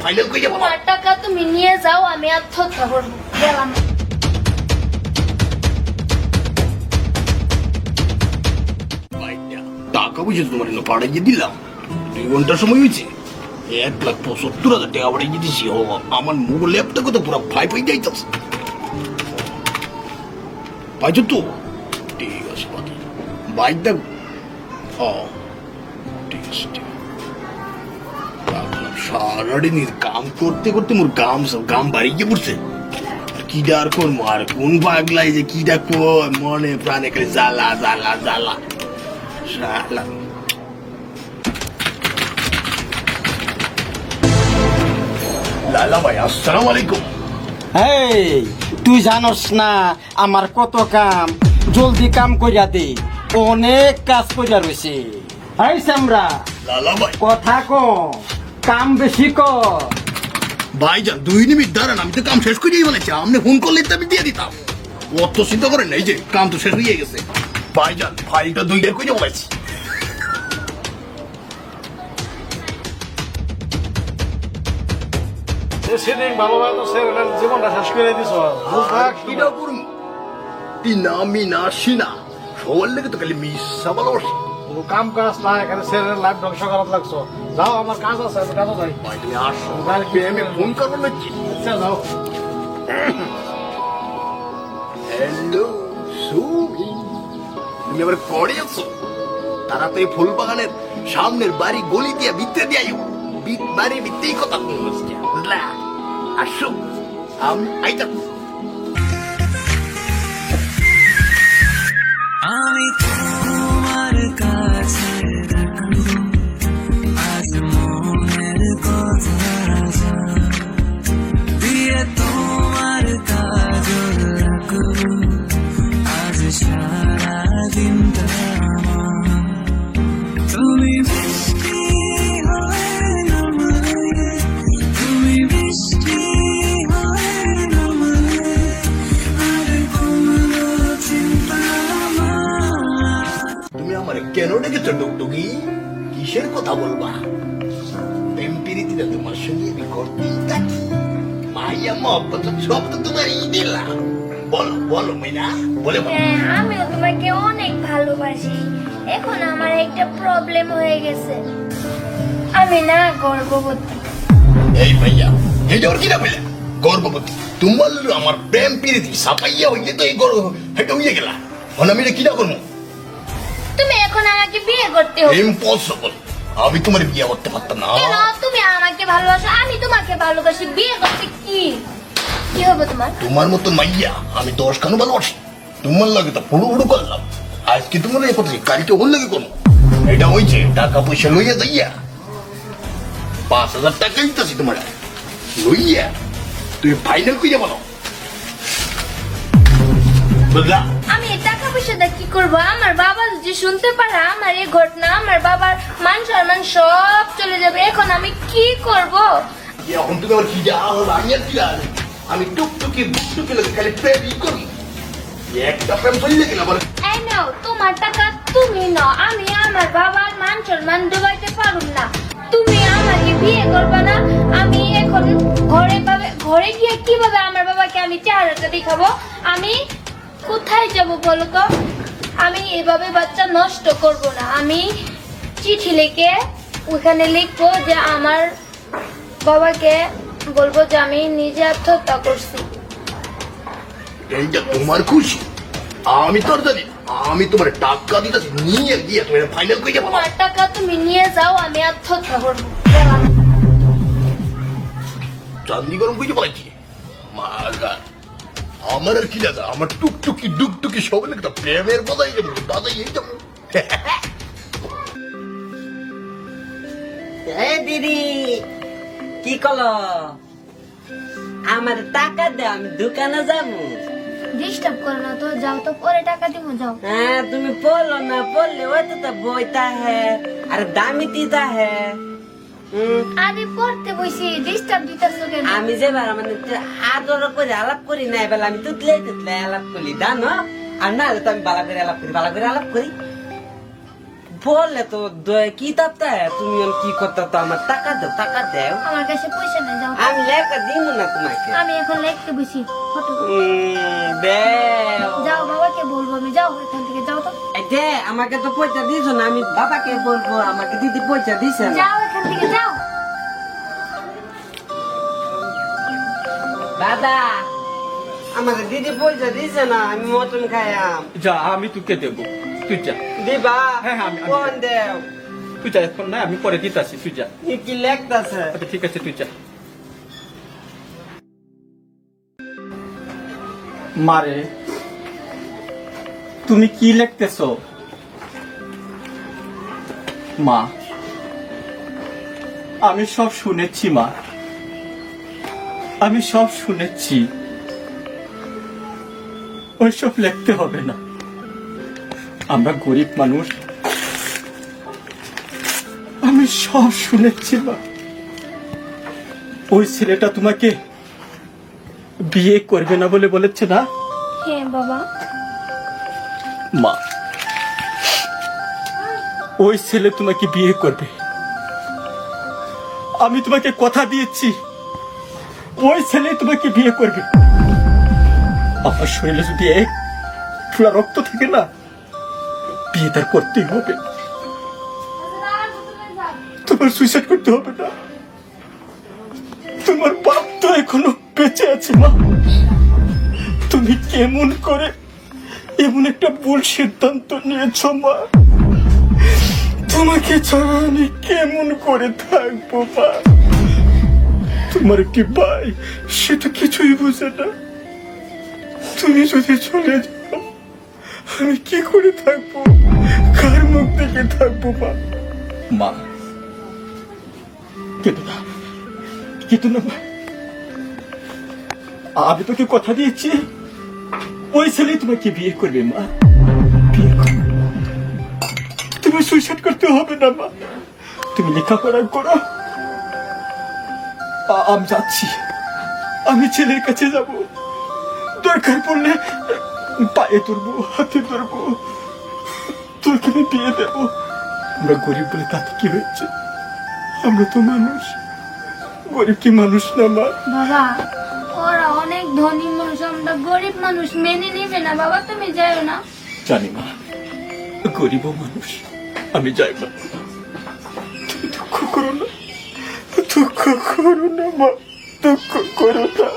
Final কই যাবো তোমার টাকা তুমি নিয়ে যাও, আমি আত্মহত্যা করবো। গেলাম। টাকা বুঝে তোমার পাঠাইয়ে দিলাম, 2 ঘন্টার সময় হয়েছে, 1,75,000 টাকা পাঠিয়ে দিছি। ও আমার মোবাইল ল্যাপটপ তো পুরো ফাই যাইতেছে। পাইছো তো? ঠিক আছে বাইক দেখ। ও ঠিক আছে সারাদিনের কাম করতে করতে মোর গাম বাড়িয়ে পড়ছে। কিডা আর করবো, আর কোন পাগলাই যে কিডা কয় মনে প্রাণে খালি জ্বালা জ্বালা জ্বালা শালা। লালা ভাই আসসালামু আলাইকুম। এই তুই জানোস না আমার কত কাম, জলদি কাম কইরা দে, অনেক কাজ কইরা রয়েছে। এই সামরা লালা ভাই কথা কম, কাম বেশি কর। ভাইজান 2 মিনিট দাঁড়ান, আমি তো কাম শেষ করেই বলেছি। আপনি ফোন করলে তো আমি দিয়ে দিতাম। অত চিন্তা করেন না, এই যে কাম তো শেষ হয়ে গেছে। ভাইজান ফাইলটা 2 বার করে বলেছি। সেদিন ভালোভাবে তো ছেলেটার জীবনটা শেষ করে দিছ। কিডা করুন টিনা মিনা সিনা সবার লেগে তো খালি মিশা ভালোবাসি। কোনো কাম কাজ না, এখানে ছেলের লাইফ ধ্বংস করার লাগছো। যাও, আমার কাজ আছে, আমি কাজও যাই। ভাই তুমি আসো, আমি ফোন করবো নাকি? আচ্ছা যাও। হ্যালো সুমি, তুমি আবার করে আছো? তারা তো এই ফুল বাগানের সামনের বাড়ি গলি দিয়া ভিতরে দিয়ে বাড়ির ভিতরেই কথা বলছি, বুঝলা? আসো আমি আইতা। আমি তোমার কাছে রাখবো আজ মনের কথা দিয়ে, তোমার কাজল রাখবো আজ সারা দিনটা আমার। তুমি বৃষ্টি হয়ে নামলে, তুমি বৃষ্টি হয়ে নামলে, আর কমলো চিন্তা আমার। তুমি আমার কেন ডেকেছো টুকটুকি? কিসের কথা বলবা? প্রেম প্রীতিটা তোমার সঙ্গে আমি করতেই থাকি। মাইয়া মহব্বত সব তো তোমারই দিলাম। বলো বলো মিনা, বলে বলো। হ্যাঁ, আমিও তোমাকে অনেক ভালোবাসি। এখন আমার একটা প্রবলেম হয়ে গেছে, আমি না গর্ভবতী। এই ভাইয়া, এই যে ওর কিনা বললে গর্ভবতী, তোমার আমার প্রেম প্রীতি সাপাইয়া হইলে তো এই গর্ব এটা হইয়া গেলা। আমি এটা কিনা করবো? তুমি এখন আমাকে বিয়ে করতে হবে। ইম্পসিবল, আমি তোমার বিয়ে করতে পারতাম না। কেন? তুমি আমাকে ভালোবাসো, আমি তোমাকে ভালোবাসি, বিয়ে করতে কি কি হবে তোমার? তোমার মতো মাইয়া আমি 10 খানো ভালোবাসি। তোমার লাগে তো পুরো পুরো করলাম। আজকে তোমার এই কথা, কালকে ওর লাগে কোনো। এটা হয়েছে টাকা পয়সা লইয়া যাইয়া 5,000 টাকা দিতেছি তোমার লইয়া, তুমি ফাইনাল কইয়া বলো, বুঝলা? আমি এই টাকা পয়সাটা কি করবো? আমার বাবা যদি শুনতে পারে আমার এই ঘটনা, আমার বাবার মান সম্মান সব চলে যাবে। এখন আমি কি করব? এখন তুমি আমার কি যা হলো, আমি আর কি জানি? আমি টুকটুকি বুকটুকি লাগে খালি প্রেমই করি। একটা প্রেম চলে গেল আবার। এই নাও তোমার টাকা, তুমি নাও। আমি আমার বাবার মান সম্মান ডুবাইতে পারুম না। তুমি আমাকে বিয়ে করবে না। আমি এখন ঘরে গিয়ে কিভাবে আমার বাবাকে আমি চেহারাটা দেখাবো? আমি কোথায় যাব বলো তো? আমি এভাবে বাচ্চা নষ্ট করব না। আমি চিঠি লিখে ওখানে লিখবো যে আমার বাবাকে বলবো যে আমি নিজে আত্মহত্যা করছি। এইটা তোমার খুশি, আমি তোর জানি। আমি তোমার টাকা দিতেছি, নিয়ে গিয়ে তুমি ফাইনাল কইয়া বলো। তোমার টাকা তুমি নিয়ে যাও, আমি আত্মহত্যা করবো। চাঁদনি গরম কইতে বলেছি মাগা। আমার আর কি দাদা, আমার টুকটুকি ডুকটুকি সব লাগে তো প্রেমের বাদাই যাবো, দাদাই এই যাবো। এই দিদি কি কল, আমার টাকা দে, আমি দোকানে যাবো। ডিস্টার্ব করো না তো, যাও তো, পরে টাকা দিব, যাও। হ্যাঁ তুমি পড়লো না, পড়লে ওই তো বইতা হ্যাঁ আর দামি দিতা হ্যাঁ। আরে পড়তে বসি, ডিস্টার্ব দিতেছো কেন? আমি যে মানে আদর করে আলাপ করি না, এবার আমি তুতলে আলাপ করি জানো। আর না তো আমি বালা করে আলাপ করি, বালা করে আলাপ করি। পড়লে তো কি তাপতা হ্যাঁ তুমি কি করতে তো আমার টাকা দাও আমার কাছে পয়সা নেই, যাও। আমি লেখা দিব না তোমাকে আমি এখন লিখতে বসি ফটো। দেও যাও, বাবাকে বলবো আমি, যাও এখান থেকে, যাও তো। এই যে আমাকে তো পয়সা দিছো না, আমি বাবাকে বলবো, আমাকে দিদি পয়সা দিছে না। যাও এখান থেকে, যাও। দাদা আমাকে দিদি পয়সা দিছে না, আমি মটন খাইয়াম। যা আমি তোকে দেবো, তুই যা। দিবা হ্যাঁ, আমি- কোন দেও তুই যা, এখন না আমি পরে দিতাছি, তুই যা। কি লেখতাছে? আচ্ছা ঠিক আছে, তুই যা। মারে, তুমি কি লিখতেছ? মা, আমি সব শুনেছি মা, আমি সব শুনেছি। ওইসব লিখতে হবে না, আমরা গরিব মানুষ। আমি সব শুনেছি মা। ওই ছেলেটা তোমাকে বিয়ে করবে না বলে বলেছে না হ্যাঁ বাবা। মা? ওই ছেলে তোমাকে বিয়ে করবে, আমি তোমাকে কথা দিয়েছি, ওই ছেলে তোমাকে বিয়ে করবে। আমার শরীরে যদি এক ফোঁটা রক্ত থাকে না, বিয়ে তার করতেই হবে। তোমার সুইসাইড করতে হবে না, তোমার বাপ তো এখনো বেঁচে আছে মা। তুমি কেমন করে এমন একটা ভুল সিদ্ধান্ত নিয়েছ মা? তোমাকে ছাড়া আমি কেমন করে থাকবো মা? তোমার কি ভাই, সে তো কিছুই বুঝে না। তুমি যদি চলে যাও, আমি কি করে থাকবো? কার মুখ দেখে থাকবো মা? মা কেঁদো না, কেঁদো না মা। আমি তোকে কথা দিয়েছি, ওই ছেলে তোমাকে বিয়ে করবে মা, বিয়ে করবে। তুমি সুইসাইড করতে হবে না মা, তুমি লেখাপড়া করো। আমি যাচ্ছি, আমি ছেলের কাছে যাব, দরকার পড়লে পায়ে ধরবো, হাতে ধরবো, তোকে আমি বিয়ে দেবো। আমরা গরিব বলে তাতে কি হয়েছে? আমরা তো মানুষ, গরিব কি মানুষ না মা? বাবা, ওরা অনেক ধনী মানুষ, আমরা গরিব মানুষ, মেনে নিবে না বাবা, তুমি যাও না। জানি মা, গরিব মানুষ, আমি যাই মা। তুমি দুঃখ করো না, দুঃখ করো না মা, দুঃখ করো না।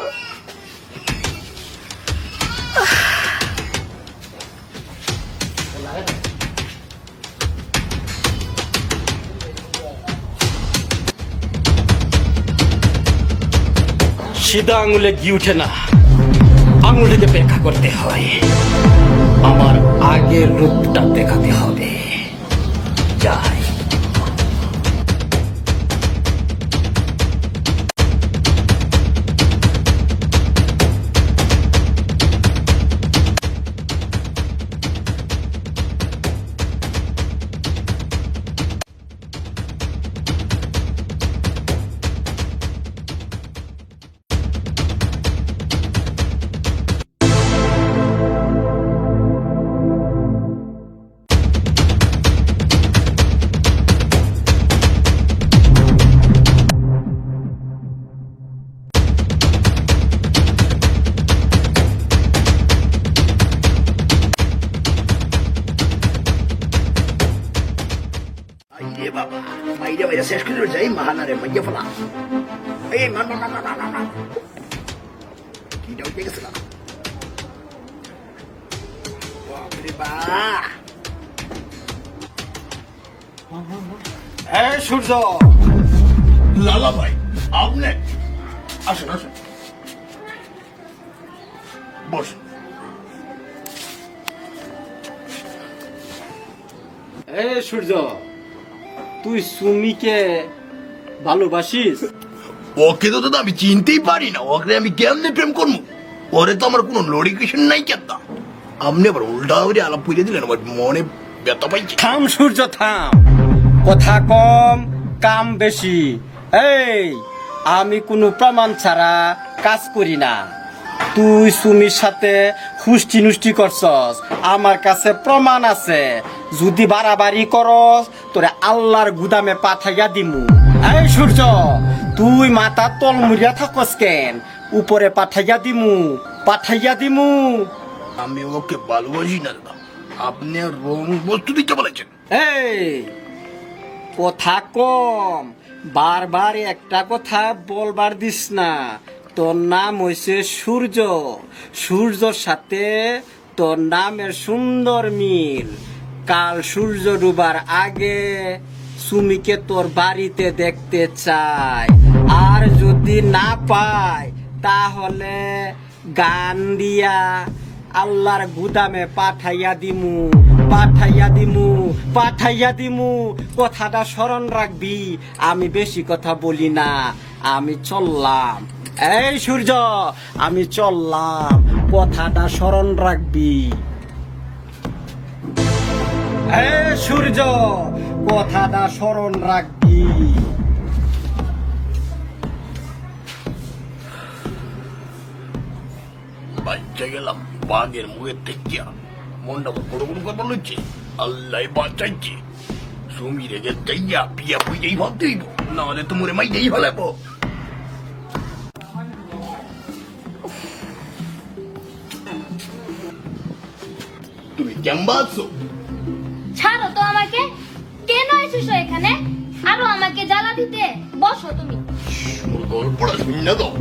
সিধা আঙুলে ঘি উঠে না, আঙুলটাকে ব্যাখ্যা করতে হয়। আমার আগের রূপটা দেখাতে হবে। যাই। আইরে বাবা, মাইরে মাইরে শেষ করে যাই, মাহানারে মাইয়া ফেলা। এই মান মান মান মান মান, কিটা উঠে গেছে না? বাপরে বা! হ্যাঁ সূর্য, লালা ভাই, আপনি আসুন আসুন, বসুন। এ সূর্য, তুই সুমিকে ভালোবাসিস? ওকে তো দাদা আমি চিনতেই পারি না, ওকে আমি কেমনে প্রেম করবো? ওরে তো আমার কোনো লড়িকেশন নাই কেতা। আপনি আবার উল্টা করে আলাপ পুড়ে দিলেন, আমার মনে ব্যথা পাইছে। থাম সূর্য থাম, কথা কম কাম বেশি। এই, আমি কোনো প্রমাণ ছাড়া কাজ করি না। তুই সুমির সাথে হুষ্টি নুষ্টি করছস, আমার কাছে প্রমাণ আছে। যদি বাড়াবাড়ি করস তোরে আল্লাহর গুদামে পাঠাইয়া দিমু। এই সূর্য, তুই মাথা তল মুড়িয়া থাকস কেন? উপরে পাঠাইয়া দিমু। আমি ওকে ভালোবাসি না দাদা, আপনি রং বস্তু দিতে বলেছেন। এই কথা কম, বারবার একটা কথা বলবার দিস না। তোর নাম হইছে সূর্য, সূর্যর সাথে তোর নামের সুন্দর মিল। কাল সূর্য ডুবার আগে সুমিকে তোর বাড়িতে দেখতে চাই, আর যদি না পাই তাহলে গান দিয়া আল্লাহর গুদামে পাঠাইয়া দিমু। কথাটা স্মরণ রাখবি। আমি বেশি কথা বলি না, আমি চললাম। এই সূর্য, আমি চললাম, কথাটা স্মরণ রাখবি। এই সূর্য, কথাটা স্মরণ রাখবি। বাচ্চা গেলাম বাঘের মুখের থেকে, মনটা বড় বড় করবার লইছে। আল্লাহ বাঁচাইছে, সুমি রেগে যাইয়া পিয়া বুঝেই ভাবতে হইব, নাহলে তো মরে মাই যেই ফেলাবো। তুমি কেমন আছো? ছাড়ো তো আমাকে, কেন এসেছো এখানে? আরো আমাকে জ্বালা দিতে? বসো তুমি। মোর গল্পটা শুনে দাও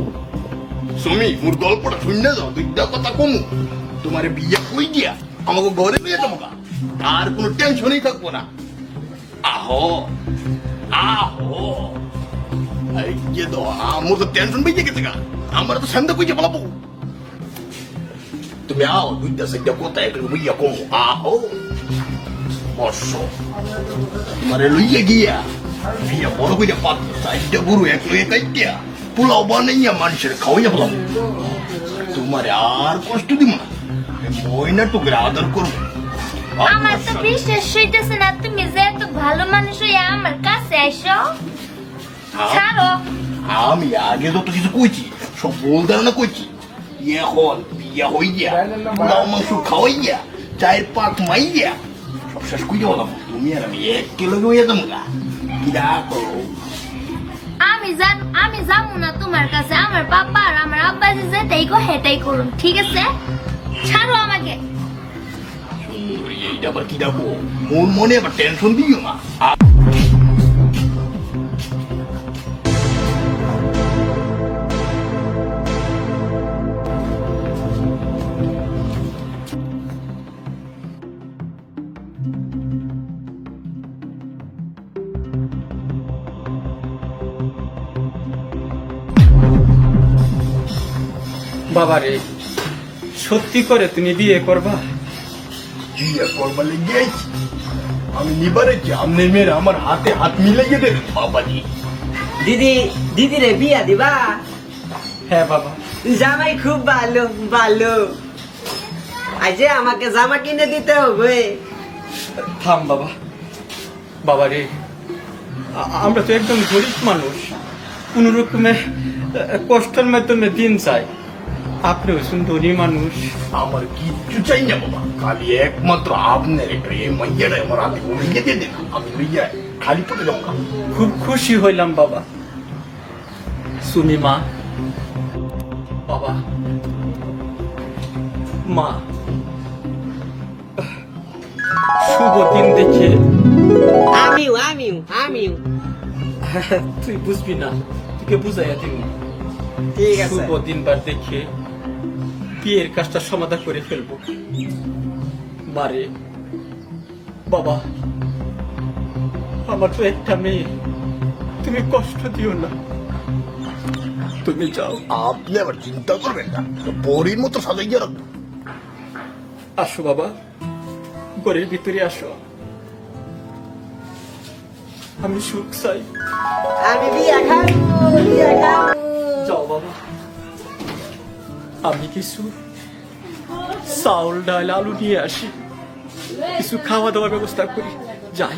সুমি, মোর গল্পটা শুনে দাও। দুইটা কথা কমু, তোমার বিয়ে কই দিয়া আমাকে ঘরে নিয়ে যাবো, আর কোনো টেনশনই থাকবো না। আহো এই যে তো আমার তো টেনশন বেঁচে গেছে গা, আমার তো সামনে কইছে বলাবো। তুমি আও, দুইটা সেটা কোথায় একটু বিয়ে কমু। আহো বসো, তোমারে লইয়া গিয়া বিয়ে বড় কইরা পাত্র সাইডটা গরু এক লইয়া কাইটিয়া পোলাও বানাইয়া মানুষের খাওয়াইয়া বলাবো। তোমারে আর কষ্ট দিব না, ময়না টুকরে আদর করবো। আমার তো বিশ্বাস হইতেছে না তুমি যে এত ভালো মানুষ হইয়া আমার কাছে আইসো। ছাড়ো। আমি আগে যত কিছু কইছি সব ভুল ধারণা কইছি। এখন বিয়া হইয়া পোলাও মাংস খাওয়াইয়া চায়ের পাক মাইয়া সব শেষ কইতে বললাম। তুমি আর আমি এক কিলো হইয়া যাবো গা, কিরা করো। আমি যাবো না তোমার কাছে। আমার বাবা আর আমার আব্বা যে যেটাই কো হেটাই করুন, ঠিক আছে? ছাড়ো আমাকে। সুন্দরী, এইটা আবার কি ডাকো? মোর মনে আবার টেনশন দিও না। বাবারে, সত্যি করে তুমি বিয়ে করবা? বিয়ে করবার লেগে আইছি আমি, নিবারে আমনে মেয়ের আমার হাতে হাত মিলাইয়ে দেবে বাবাজি। দিদি রে বিয়া দিবা? হ্যাঁ বাবা। জামাই খুব ভালো। আজ আমাকে জামা কিনে দিতে হবে। থাম বাবা। বাবারে, আমরা তো একদম গরিব মানুষ, কোন রকমে কষ্টের মাধ্যমে দিন চাই। আপনি হচ্ছেন ধনী মানুষ। আমার কিচ্ছু চাই না বাবা, খালি একমাত্র আপনার একটা এই মাইয়াটা আমার হাতে উড়িয়ে দিয়ে দেন, আমি লইয়া খালি পড়ে যাবো। খুব খুশি হইলাম বাবা। সুমি মা, বাবা, মা, শুভ দিন দেখে আমিও তুই বুঝবি না, তোকে বুঝাইয়া দিব। ঠিক আছে। শুভ দিনবার দেখে বিয়ের কাজটা সমাধান করে ফেলবো। মারে বাবা, আমার তো একটা মেয়ে, তুমি কষ্ট দিও না, তুমি যাও। আপনি আবার চিন্তা করবেন না, পরীর মতো সাজাইয়া রাখবো। আসো বাবা, ঘরের ভিতরে আসো। আমি সুখ চাই। আমি বিয়া খাবো। যাও বাবা, আমি কিছু চাউল ডাল আলু নিয়ে আসি, কিছু খাওয়া দাওয়ার ব্যবস্থা করি, যাই।